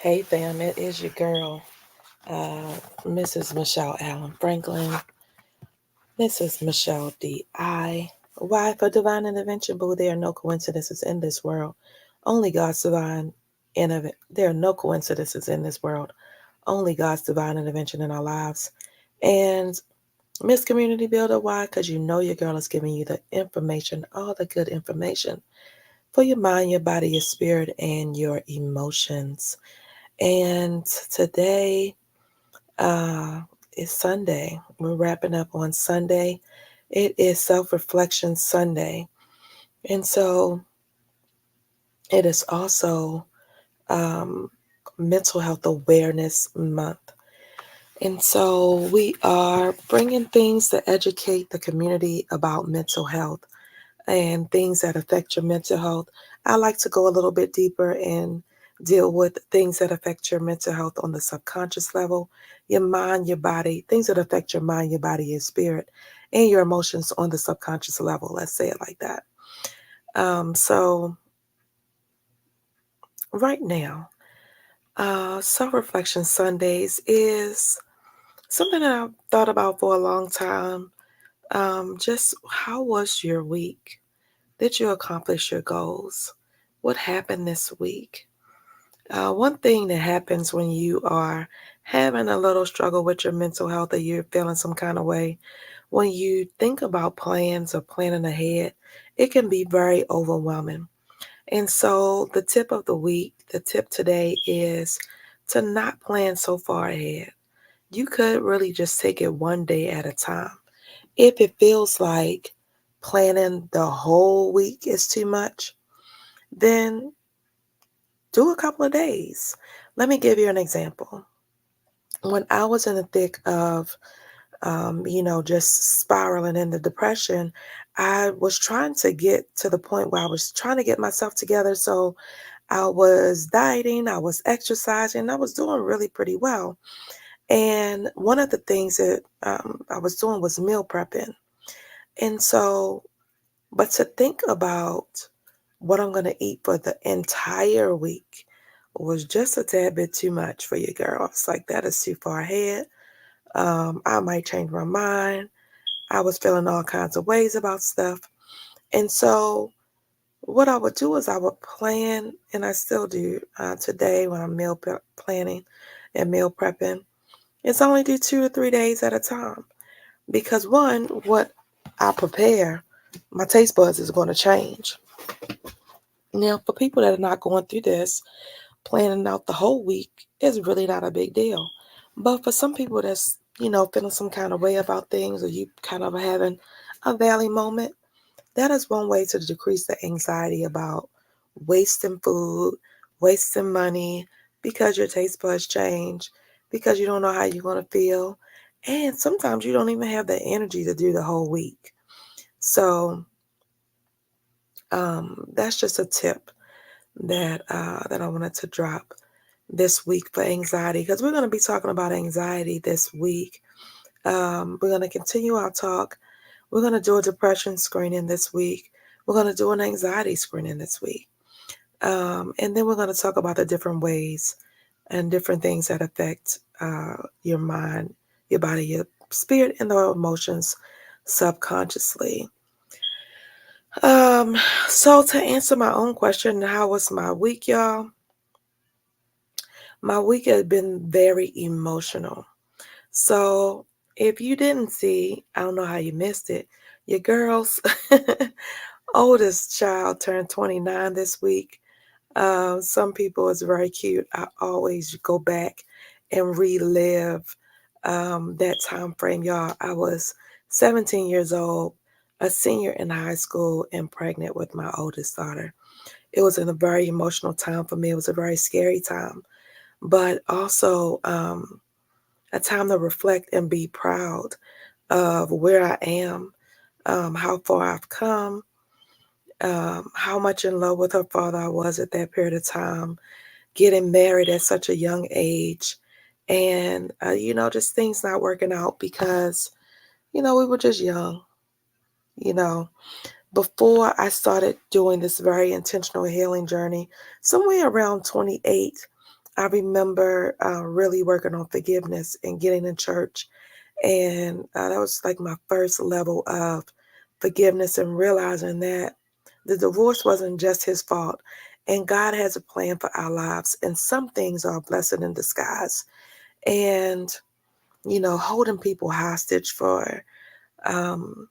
Hey fam, it is your girl, Mrs. Michelle Allen Franklin. This is Michelle D.I. Why for divine intervention, boo? There are no coincidences in this world. Only God's divine intervention. There are no coincidences in this world. Only God's divine intervention in our lives. And Miss Community Builder, why? Because you know your girl is giving you the information, all the good information for your mind, your body, your spirit, and your emotions. And today, it's Sunday. We're wrapping up on Sunday. It is Self Reflection Sunday. And so it is also um, Mental Health Awareness Month. And so we are bringing things to educate the community about mental health and things that affect your mental health. I like to go a little bit deeper and deal with things that affect your mental health on the subconscious level, your mind, your body, things that affect your mind, your body, your spirit, and your emotions on the subconscious level. Let's say it like that. So, right now, Self Reflection Sundays is something that I've thought about for a long time. Just how was your week? Did you accomplish your goals? What happened this week? One thing that happens when you are having a little struggle with your mental health or you're feeling some kind of way, when you think about plans or planning ahead, it can be very overwhelming. And so, the tip of the week, the tip today is to not plan so far ahead. You could really just take it one day at a time. If it feels like planning the whole week is too much, then do a couple of days. Let me give you an example. When I was in the thick of, just spiraling into depression, I was trying to get to the point where I was trying to get myself together. So I was dieting, I was exercising, I was doing really pretty well. And one of the things that I was doing was meal prepping. And so, but to think about what I'm going to eat for the entire week was just a tad bit too much for you, girl. It's like, that is too far ahead. I might change my mind. I was feeling all kinds of ways about stuff. And so, what I would do is I would plan, and I still do today when I'm planning and meal prepping. It's only do 2 to 3 days at a time. Because, one, what I prepare, my taste buds is going to change. Now, for people that are not going through this, planning out the whole week is really not a big deal. But for some people that's, feeling some kind of way about things or you kind of having a valley moment, that is one way to decrease the anxiety about wasting food, wasting money because your taste buds change, because you don't know how you're going to feel. And sometimes you don't even have the energy to do the whole week. So that's just a tip that I wanted to drop this week for anxiety, because we're going to be talking about anxiety this week. We're going to continue our talk. We're going to do a depression screening this week. We're going to do an anxiety screening this week. And then we're going to talk about the different ways and different things that affect your mind, your body, your spirit, and the emotions subconsciously. Um, so to answer my own question, how was my week, y'all? My week has been very emotional. So if you didn't see, I don't know how you missed it. Your girl's oldest child turned 29 this week. Some people it's very cute. I always go back and relive that time frame, y'all. I was 17 years old, a senior in high school, and pregnant with my oldest daughter. It was in a very emotional time for me. It was a very scary time, but also a time to reflect and be proud of where I am, how far I've come, how much in love with her father I was at that period of time, getting married at such a young age, and, just things not working out because, we were just young, you know. Before I started doing this very intentional healing journey, somewhere around 28, I remember really working on forgiveness and getting in church. And that was like my first level of forgiveness and realizing that the divorce wasn't just his fault. And God has a plan for our lives. And some things are a blessing in disguise. And, holding people hostage for, um,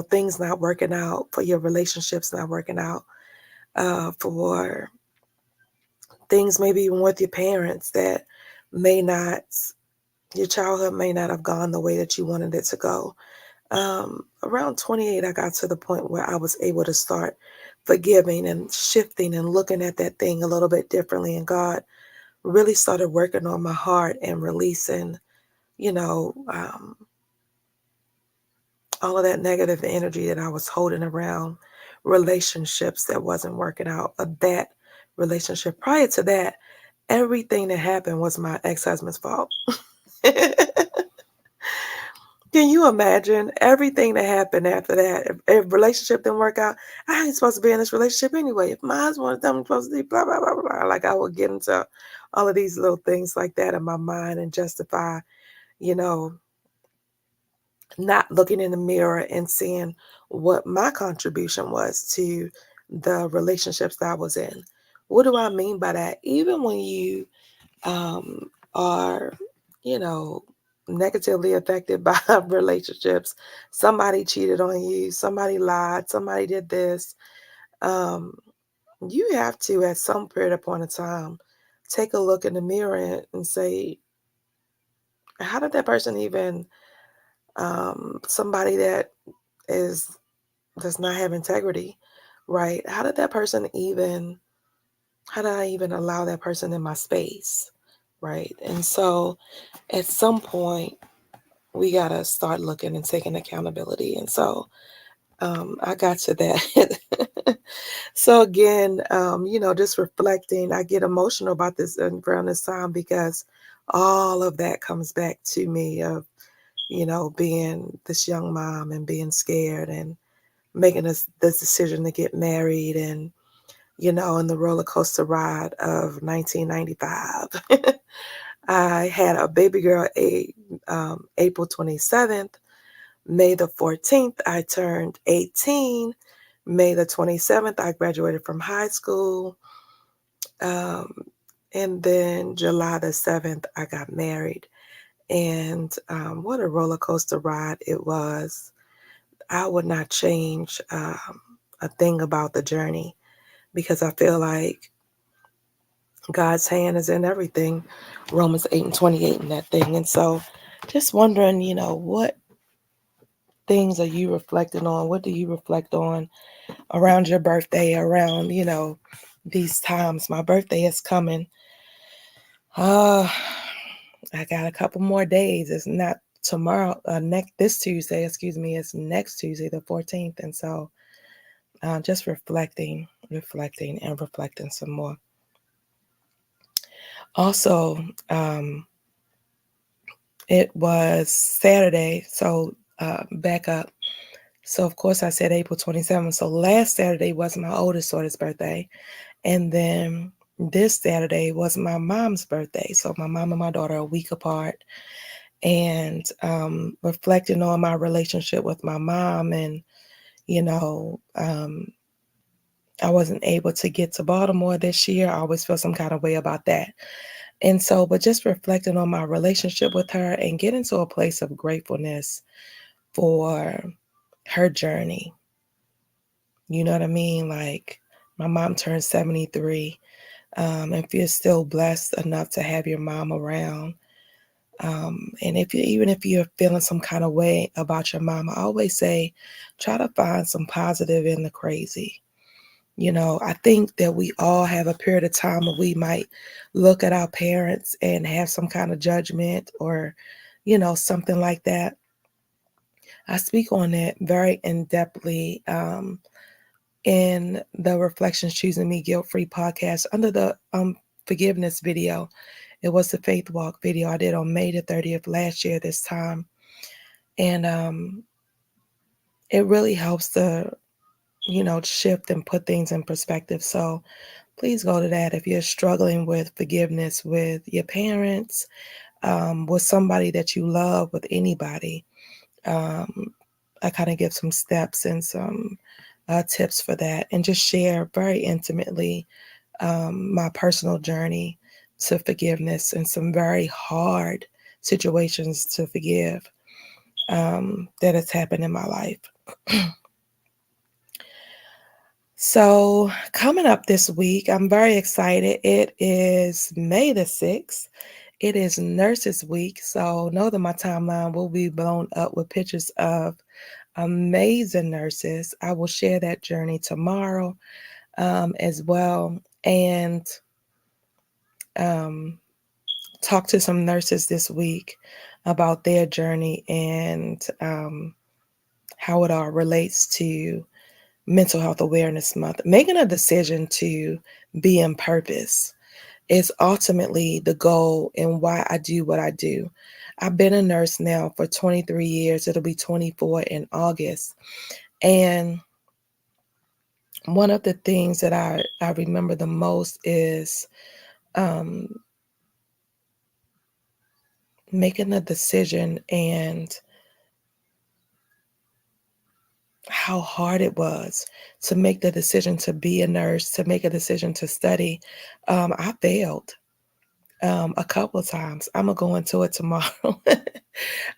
things not working out, for your relationships not working out, for things maybe even with your parents that may not, your childhood may not have gone the way that you wanted it to go. Around 28, I got to the point where I was able to start forgiving and shifting and looking at that thing a little bit differently. And God really started working on my heart and releasing, you know, um, all of that negative energy that I was holding around relationships that wasn't working out, of that relationship. Prior to that, everything that happened was my ex-husband's fault. Can you imagine everything that happened after that? If relationship didn't work out, I ain't supposed to be in this relationship anyway. If my husband was done, I'm supposed to be blah, blah, blah, blah, blah. Like I would get into all of these little things like that in my mind and justify, you know, not looking in the mirror and seeing what my contribution was to the relationships that I was in. What do I mean by that? Even when you are, you know, negatively affected by relationships, somebody cheated on you, somebody lied, somebody did this, um, you have to, at some period of point of time, take a look in the mirror and say, how did that person even, somebody that is does not have integrity, right? How did that person even, how did I even allow that person in my space, right? And so at some point, we got to start looking and taking accountability. And so I got to that. So again, just reflecting, I get emotional about this around this time because all of that comes back to me of, being this young mom and being scared and making this decision to get married and, in the roller coaster ride of 1995. I had a baby girl April 27th. May the 14th, I turned 18. May the 27th, I graduated from high school. Um, and then July the 7th, I got married. And what a roller coaster ride it was. I would not change a thing about the journey because I feel like God's hand is in everything. Romans 8 and 28 in that thing. And so just wondering, what things are you reflecting on? What do you reflect on around your birthday, around, these times? My birthday is coming. Uh, I got a couple more days. It's not tomorrow, this Tuesday, excuse me, it's next Tuesday, the 14th. And so just reflecting, and reflecting some more. Also, it was Saturday, so back up. So, of course, I said April 27th. So last Saturday was my oldest daughter's birthday. And then this Saturday was my mom's birthday. So my mom and my daughter are a week apart. And reflecting on my relationship with my mom and, you know, um, I wasn't able to get to Baltimore this year. I always feel some kind of way about that. And so, but just reflecting on my relationship with her and getting to a place of gratefulness for her journey. You know what I mean? Like my mom turned 73. And if you're still blessed enough to have your mom around, and even if you're feeling some kind of way about your mom, I always say, try to find some positive in the crazy. I think that we all have a period of time where we might look at our parents and have some kind of judgment or, something like that. I speak on that very in-depthly in the Reflections Choosing Me Guilt-Free podcast under the forgiveness video. It was the Faith Walk video I did on May the 30th last year this time. And it really helps to, shift and put things in perspective. So please go to that. If you're struggling with forgiveness with your parents, with somebody that you love, with anybody, um, I kind of give some steps and some tips for that, and just share very intimately my personal journey to forgiveness and some very hard situations to forgive that has happened in my life. So, coming up this week, I'm very excited. It is May the 6th. It is Nurses Week. So, know that my timeline will be blown up with pictures of amazing nurses. I will share that journey tomorrow as well. And um, talk to some nurses this week about their journey and how it all relates to Mental Health Awareness Month. Making a decision to be in purpose is ultimately the goal and why I do what I do. I've been a nurse now for 23 years. It'll be 24 in August. And one of the things that I remember the most is um, making a decision and how hard it was to make the decision to be a nurse, to make a decision to study. I failed a couple of times. I'm gonna go into it tomorrow.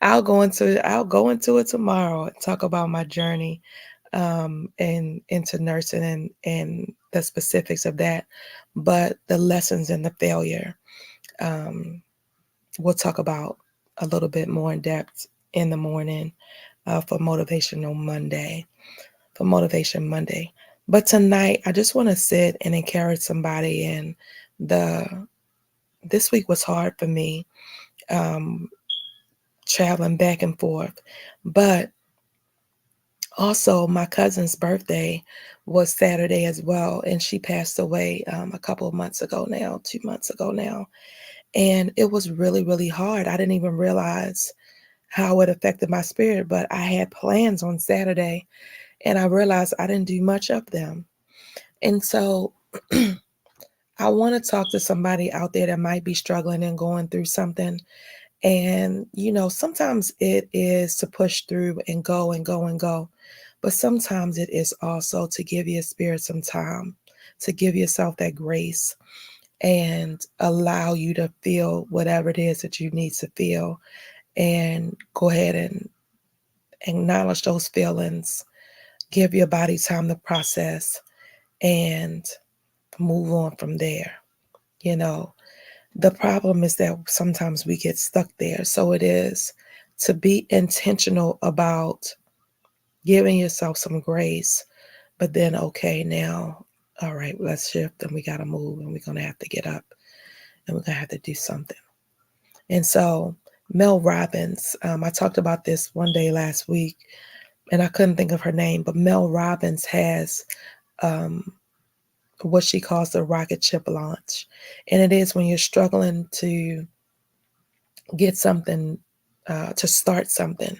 I'll go into it tomorrow and talk about my journey and into nursing and the specifics of that, but the lessons and the failure um, we'll talk about a little bit more in depth in the morning for Motivational Monday. For Motivation Monday. But tonight, I just want to sit and encourage somebody. And the this week was hard for me, um, traveling back and forth. But also, my cousin's birthday was Saturday as well, and she passed away a couple of months ago now, 2 months ago now. And it was really, really hard. I didn't even realize how it affected my spirit, but I had plans on Saturday, and I realized I didn't do much of them. And so I want to talk to somebody out there that might be struggling and going through something. And, sometimes it is to push through and go and go and go. But sometimes it is also to give your spirit some time, to give yourself that grace and allow you to feel whatever it is that you need to feel, and go ahead and acknowledge those feelings, give your body time to process, and move on from there. You know, the problem is that sometimes we get stuck there. So it is to be intentional about giving yourself some grace, but then, okay, now, all right, let's shift and we got to move and we're going to have to get up and we're going to have to do something. And so, Mel Robbins, I talked about this one day last week and I couldn't think of her name, but Mel Robbins has um, what she calls the rocket ship launch. And it is when you're struggling to get something, to start something.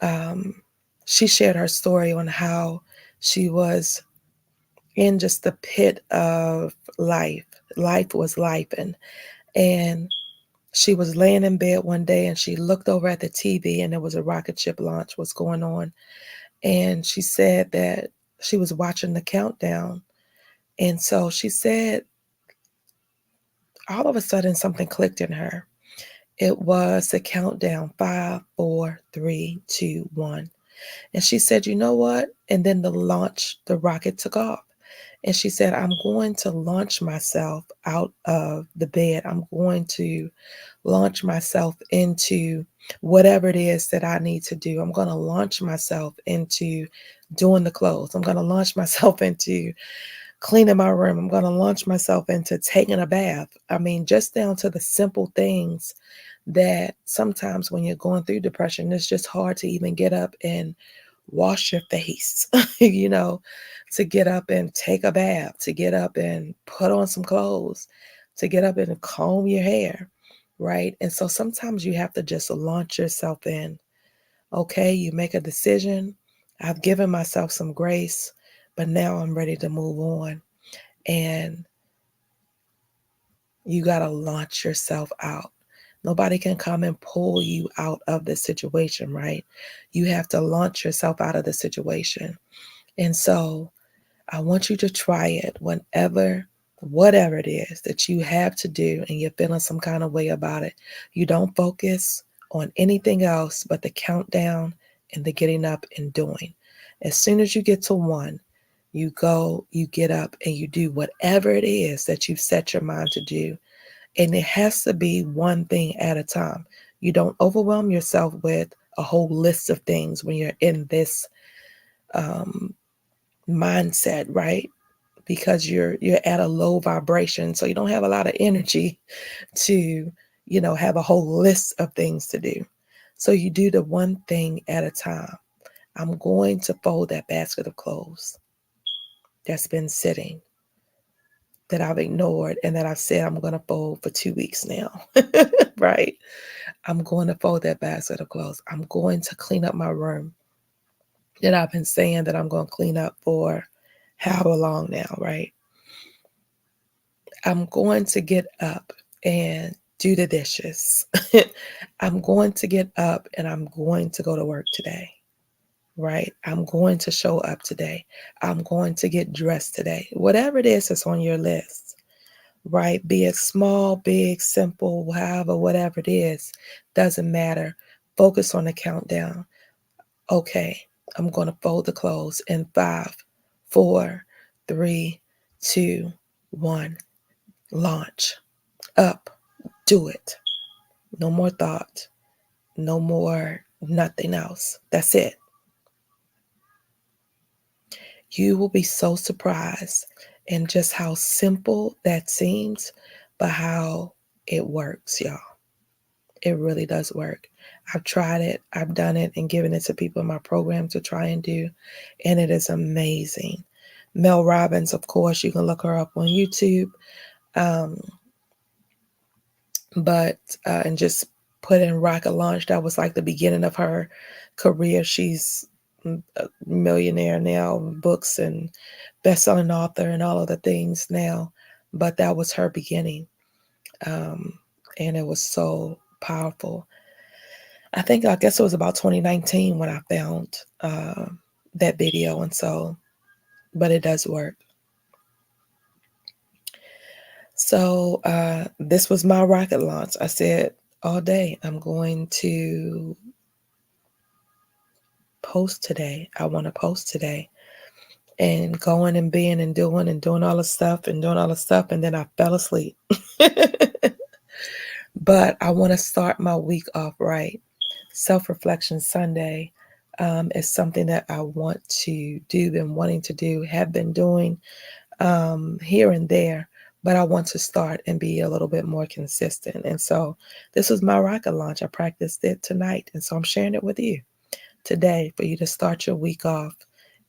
Um, she shared her story on how she was in just the pit of life. Life was life. And she was laying in bed one day and she looked over at the TV and there was a rocket ship launch was going on. And she said that she was watching the countdown. And so she said, all of a sudden, something clicked in her. It was the countdown 5, 4, 3, 2, 1. And she said, you know what? And then the rocket took off. And she said, I'm going to launch myself out of the bed. I'm going to launch myself into whatever it is that I need to do. I'm going to launch myself into doing the clothes. I'm going to launch myself into cleaning my room. I'm going to launch myself into taking a bath. I mean, just down to the simple things that sometimes when you're going through depression, it's just hard to even get up and wash your face, to get up and take a bath, to get up and put on some clothes, to get up and comb your hair, right? And so sometimes you have to just launch yourself in. Okay, you make a decision. I've given myself some grace, but now I'm ready to move on. and you got to launch yourself out. Nobody can come and pull you out of the situation, right? You have to launch yourself out of the situation. And so I want you to try it whatever it is that you have to do and you're feeling some kind of way about it. You don't focus on anything else but the countdown and the getting up and doing. As soon as you get to one, you go, you get up, and you do whatever it is that you've set your mind to do. And it has to be one thing at a time. You don't overwhelm yourself with a whole list of things when you're in this um, mindset, right? Because you're at a low vibration, so you don't have a lot of energy to, have a whole list of things to do. So you do the one thing at a time. I'm going to fold that basket of clothes that's been sitting, that I've ignored, and that I've said I'm going to fold for 2 weeks now, right? I'm going to fold that basket of clothes. I'm going to clean up my room that I've been saying that I'm going to clean up for however long now, right? I'm going to get up and do the dishes. I'm going to get up and I'm going to go to work today, right? I'm going to show up today. I'm going to get dressed today. Whatever it is that's on your list, right? Be it small, big, simple, however, whatever it is, doesn't matter. Focus on the countdown. Okay, I'm going to fold the clothes in 5, 4, 3, 2, 1. Launch. Up. Do it. No more thought. No more nothing else. That's it. You will be so surprised in just how simple that seems, but how it works, y'all. It really does work. I've tried it, I've done it, and given it to people in my program to try and do, and it is amazing. Mel Robbins, of course, you can look her up on YouTube. Um, and just put in rocket launch. That was like the beginning of her career. She's a millionaire now, books and best-selling author and all of the things now, but that was her beginning. And it was so powerful. I guess it was about 2019 when I found that video. And so, but it does work. So this was my rocket launch. I said all day, I'm going to post today. I want to post today. And going and being and doing all the stuff and doing all the stuff. And then I fell asleep. But I want to start my week off right. Self-Reflection Sunday is something that I want to do, been wanting to do, have been doing here and there, but I want to start and be a little bit more consistent. And so this was my rocket launch. I practiced it tonight. And so I'm sharing it with you today for you to start your week off.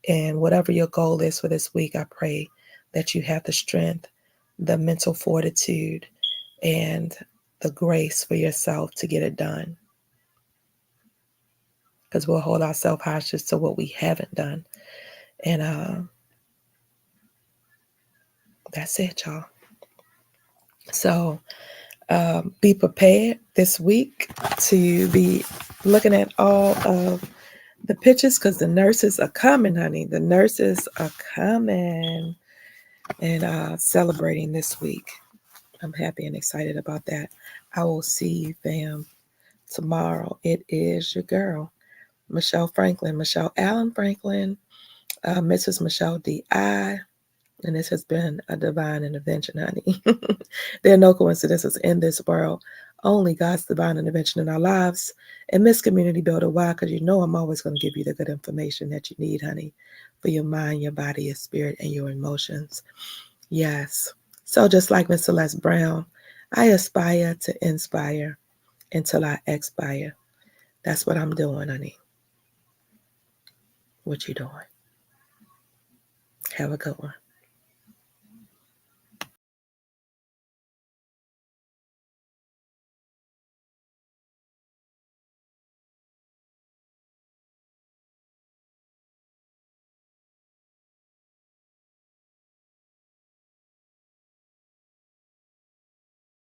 And whatever your goal is for this week, I pray that you have the strength, the mental fortitude, and the grace for yourself to get it done. Because we'll hold ourselves hostage to what we haven't done. And that's it, y'all. So be prepared this week to be looking at all of the pictures because the nurses are coming, honey. The nurses are coming and celebrating this week. I'm happy and excited about that. I will see you, fam, tomorrow. It is your girl, Michelle Franklin, Michelle Allen Franklin, Mrs. Michelle D.I., and this has been a divine intervention, honey. There are no coincidences in this world, only God's divine intervention in our lives. And Miss Community Builder, why? Because you know I'm always going to give you the good information that you need, honey, for your mind, your body, your spirit, and your emotions. Yes. So just like Miss Celeste Brown, I aspire to inspire until I expire. That's what I'm doing, honey. What you doing? Have a good one.